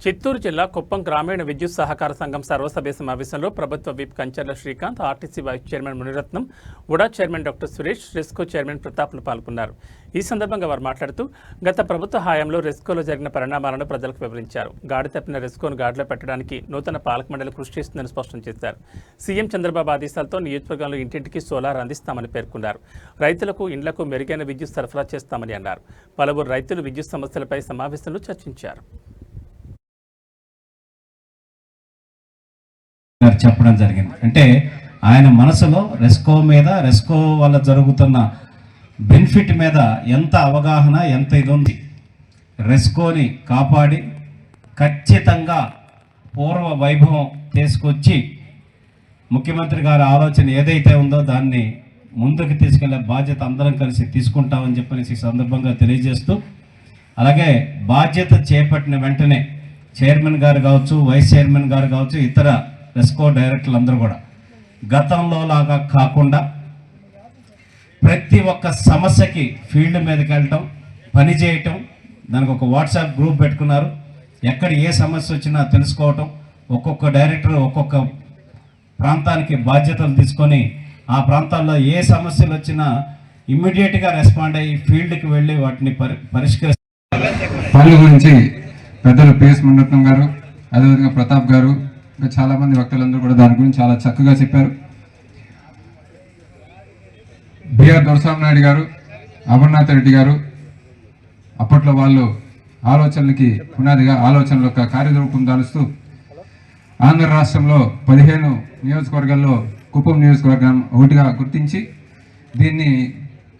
చిత్తూరు జిల్లా కుప్పం గ్రామీణ విద్యుత్ సహకార సంఘం సర్వసభ్య సమావేశంలో ప్రభుత్వ whip Kancharla Srikanth, RTC vice chairman Muniratnam, UDA chairman doctor Suresh, RESCO chairman ప్రతాప్లు పాల్గొన్నారు. ఈ సందర్భంగా వారు మాట్లాడుతూ గత ప్రభుత్వ హయాంలో రెస్కోలో జరిగిన పరిణామాలను ప్రజలకు వివరించారు. గాడి తప్పిన రెస్కోను గాడిలో పెట్టడానికి నూతన పాలక మండలి కృషి చేస్తుందని స్పష్టం చేశారు. సీఎం చంద్రబాబు ఆదేశాలతో నియోజకవర్గంలో ఇంటింటికి సోలార్ అందిస్తామని పేర్కొన్నారు. రైతులకు ఇండ్లకు మెరుగైన విద్యుత్ సరఫరా చేస్తామని అన్నారు. పలువురు రైతులు విద్యుత్ సమస్యలపై సమావేశంలో చర్చించారు. చెప్పడం జరిగింది. అంటే ఆయన మనసులో రెస్కో మీద, రెస్కో వల్ల జరుగుతున్న బెనిఫిట్ మీద ఎంత అవగాహన, ఎంత ఇది ఉంది. రెస్కోని కాపాడి ఖచ్చితంగా పూర్వ వైభవం తీసుకొచ్చి ముఖ్యమంత్రి గారి ఆలోచన ఏదైతే ఉందో దాన్ని ముందుకు తీసుకెళ్లే బాధ్యత అందరం కలిసి తీసుకుంటామని చెప్పనేసి సందర్భంగా తెలియజేస్తూ, అలాగే బాధ్యత చేపట్టిన వెంటనే చైర్మన్ గారు కావచ్చు, వైస్ చైర్మన్ గారు కావచ్చు, ఇతర రెస్కో డైరెక్టర్లు అందరూ కూడా గతంలో లాగా కాకుండా ప్రతి ఒక్క సమస్యకి ఫీల్డ్ మీదకి వెళ్ళటం, పని చేయటం, దానికి ఒక వాట్సాప్ గ్రూప్ పెట్టుకున్నారు. ఎక్కడ ఏ సమస్య వచ్చినా తెలుసుకోవటం, ఒక్కొక్క డైరెక్టర్ ఒక్కొక్క ప్రాంతానికి బాధ్యతలు తీసుకొని ఆ ప్రాంతాల్లో ఏ సమస్యలు వచ్చినా ఇమ్మీడియట్గా రెస్పాండ్ అయ్యి ఫీల్డ్కి వెళ్ళి వాటిని పరిష్కరిస్తారు. పనుల గురించి పెద్దలు పిఎస్ మునిరత్నం గారు, అదేవిధంగా ప్రతాప్ గారు, ఇంకా చాలామంది వక్తలందరూ కూడా దాని గురించి చాలా చక్కగా చెప్పారు. బిఆర్ దొరస్వామి నాయుడు గారు, అమర్నాథ్ రెడ్డి గారు అప్పట్లో వాళ్ళు ఆలోచనలకి పునాదిగా ఆలోచనల యొక్క కార్యరూపం దాలుస్తూ ఆంధ్ర రాష్ట్రంలో 15 నియోజకవర్గాల్లో కుప్పం నియోజకవర్గం ఒకటిగా గుర్తించి దీన్ని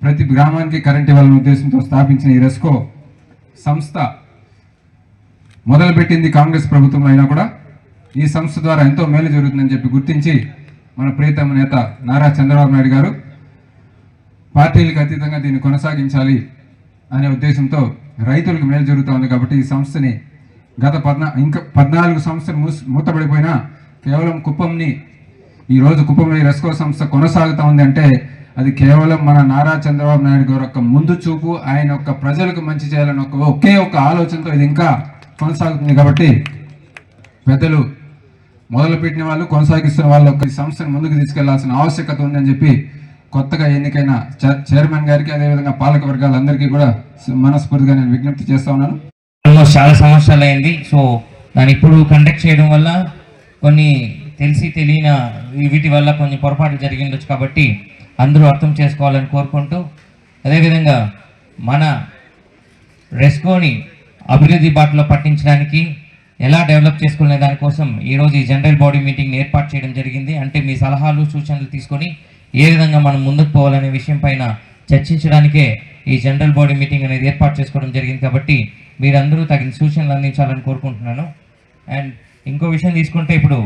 ప్రతి గ్రామానికి కరెంట్ ఇవ్వాలనే ఉద్దేశంతో స్థాపించిన ఈ రెస్కో సంస్థ మొదలుపెట్టింది కాంగ్రెస్ ప్రభుత్వం అయినా కూడా ఈ సంస్థ ద్వారా ఎంతో మేలు జరుగుతుందని చెప్పి గుర్తించి మన ప్రియతమ నేత నారా చంద్రబాబు నాయుడు గారు పార్టీలకు అతీతంగా దీన్ని కొనసాగించాలి అనే ఉద్దేశంతో రైతులకు మేలు జరుగుతుంది. కాబట్టి ఈ సంస్థని గత 14 సంవత్సరాలు మూతపడిపోయినా కేవలం కుప్పంని ఈరోజు కుప్పంలో ఈ రెస్కో సంస్థ కొనసాగుతూ ఉంది అంటే అది కేవలం మన నారా చంద్రబాబు నాయుడు గారి యొక్క ముందు చూపు, ఆయన యొక్క ప్రజలకు మంచి చేయాలని ఒకే ఒక ఆలోచనతో ఇది ఇంకా కొనసాగుతుంది. కాబట్టి పెద్దలు మొదలుపెట్టిన వాళ్ళు, కొనసాగిస్తున్న వాళ్ళు ఈ సంస్థను ముందుకు తీసుకెళ్లాల్సిన ఆవశ్యకత ఉందని చెప్పి కొత్తగా ఎన్నికైన చైర్మన్ గారికి, అదేవిధంగా పాలక వర్గాలందరికీ కూడా మనస్ఫూర్తిగా నేను విజ్ఞప్తి చేస్తా ఉన్నాను. చాలా సంవత్సరాలు అయింది. సో దాన్ని ఇప్పుడు కండక్ట్ చేయడం వల్ల కొన్ని తెలిసి తెలియని వీటి వల్ల కొన్ని పొరపాట్లు జరిగిండొచ్చు. కాబట్టి అందరూ అర్థం చేసుకోవాలని కోరుకుంటూ, అదేవిధంగా మన రెస్కోని అభివృద్ధి బాటలో పట్టించడానికి ఎలా డెవలప్ చేసుకునే దానికోసం ఈరోజు ఈ జనరల్ బాడీ మీటింగ్ని ఏర్పాటు చేయడం జరిగింది. అంటే మీ సలహాలు, సూచనలు తీసుకొని ఏ విధంగా మనం ముందుకు పోవాలనే విషయం పైన చర్చించడానికే ఈ జనరల్ బాడీ మీటింగ్ అనేది ఏర్పాటు చేసుకోవడం జరిగింది. కాబట్టి మీరందరూ తగిన సూచనలు అందించాలని కోరుకుంటున్నాను. అండ్ ఇంకో విషయం తీసుకుంటే, ఇప్పుడు